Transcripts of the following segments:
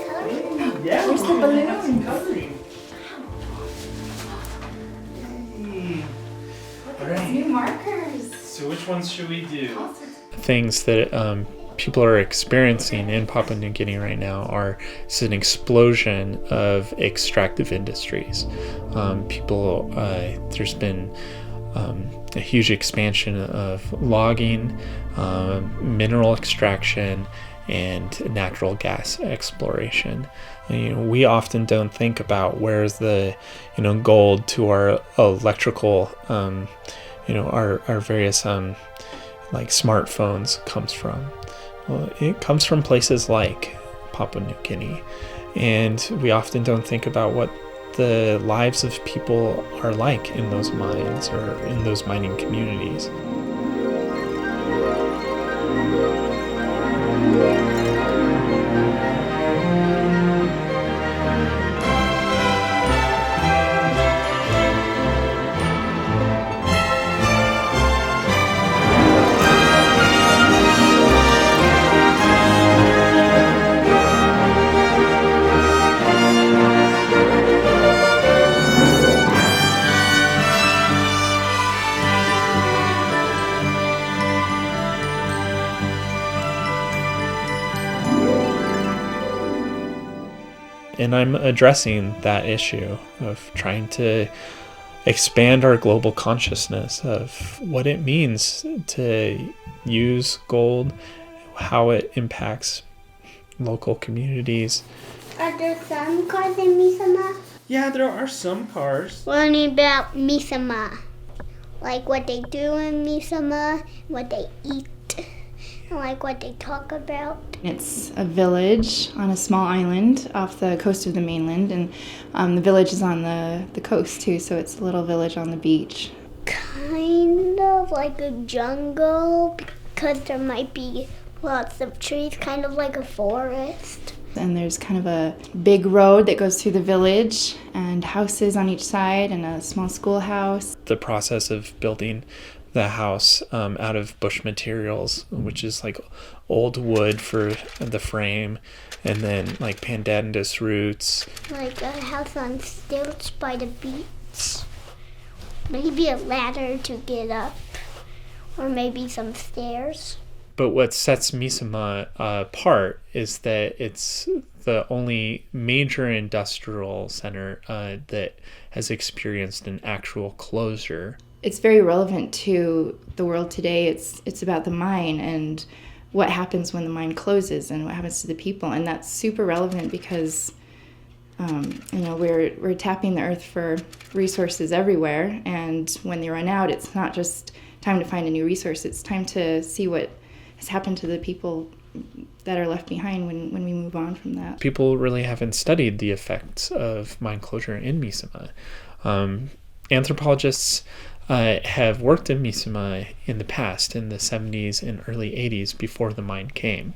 Coloring? Yeah, Where's the balloon? Some coloring. Hey. All right. New markers. So which ones should we do? Things that people are experiencing in Papua New Guinea right now are an explosion of extractive industries. There's been a huge expansion of logging, mineral extraction, and natural gas exploration. We often don't think about where's the gold to our electrical, our various like smartphones comes from. Well, it comes from places like Papua New Guinea, and we often don't think about what the lives of people are like in those mines or in those mining communities. And I'm addressing that issue of trying to expand our global consciousness of what it means to use gold, how it impacts local communities. Are there some cars in Misima? Yeah, there are some cars. What about Misima? Like what they do in Misima, what they eat, and like what they talk about. It's a village on a small island off the coast of the mainland, and the village is on the coast too, so it's a little village on the beach. Kind of like a jungle, because there might be lots of trees, kind of like a forest. And there's kind of a big road that goes through the village and houses on each side and a small schoolhouse. The process of building the house out of bush materials, which is like old wood for the frame, and then like pandanus roots. Like a house on stilts by the beach. Maybe a ladder to get up, or maybe some stairs. But what sets Misima apart is that it's the only major industrial center that has experienced an actual closure. It's very relevant to the world today. It's about the mine and what happens when the mine closes and what happens to the people, and that's super relevant because we're tapping the earth for resources everywhere, and when they run out, it's not just time to find a new resource. It's time to see what has happened to the people that are left behind when we move on from that. People really haven't studied the effects of mine closure in Misima. Anthropologists have worked in Misima in the past, in the 70s and early 80s, before the mine came.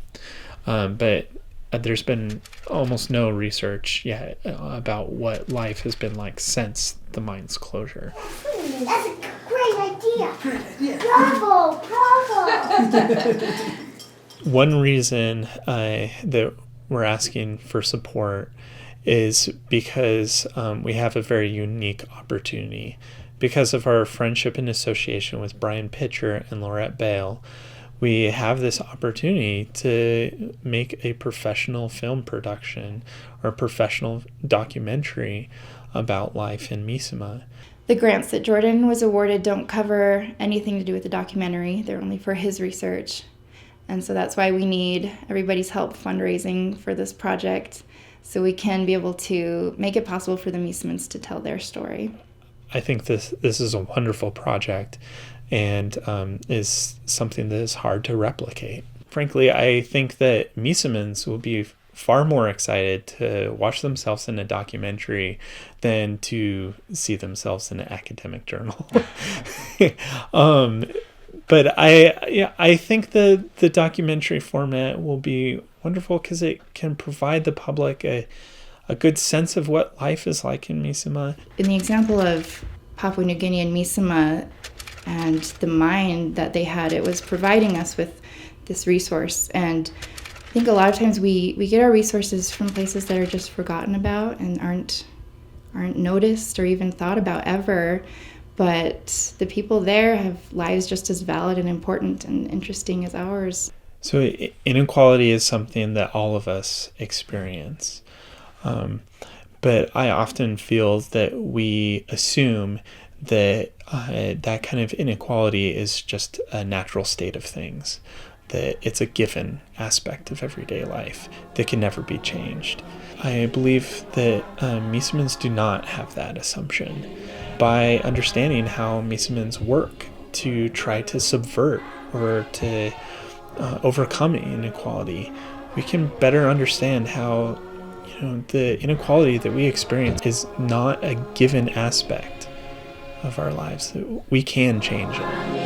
But there's been almost no research yet about what life has been like since the mine's closure. That's a great idea. Bravo, bravo. One reason that we're asking for support is because we have a very unique opportunity. Because of our friendship and association with Bryan and Laurette Bale, we have this opportunity to make a professional film production or professional documentary about life in Misima. The grants that Jordan was awarded don't cover anything to do with the documentary. They're only for his research. And so that's why we need everybody's help fundraising for this project so we can be able to make it possible for the Misimans to tell their story. I think this is a wonderful project and is something that is hard to replicate. Frankly, I think that Misimans will be far more excited to watch themselves in a documentary than to see themselves in an academic journal. But I think the documentary format will be wonderful because it can provide the public a good sense of what life is like in Misima. In the example of Papua New Guinea and Misima and the mine that they had, it was providing us with this resource. And I think a lot of times we get our resources from places that are just forgotten about and aren't noticed or even thought about ever. But the people there have lives just as valid and important and interesting as ours. So inequality is something that all of us experience. But I often feel that we assume that that kind of inequality is just a natural state of things, that it's a given aspect of everyday life that can never be changed. I believe that Misimans do not have that assumption. By understanding how Misimans work to try to subvert or to overcome inequality, we can better understand how the inequality that we experience is not a given aspect of our lives. We can change it.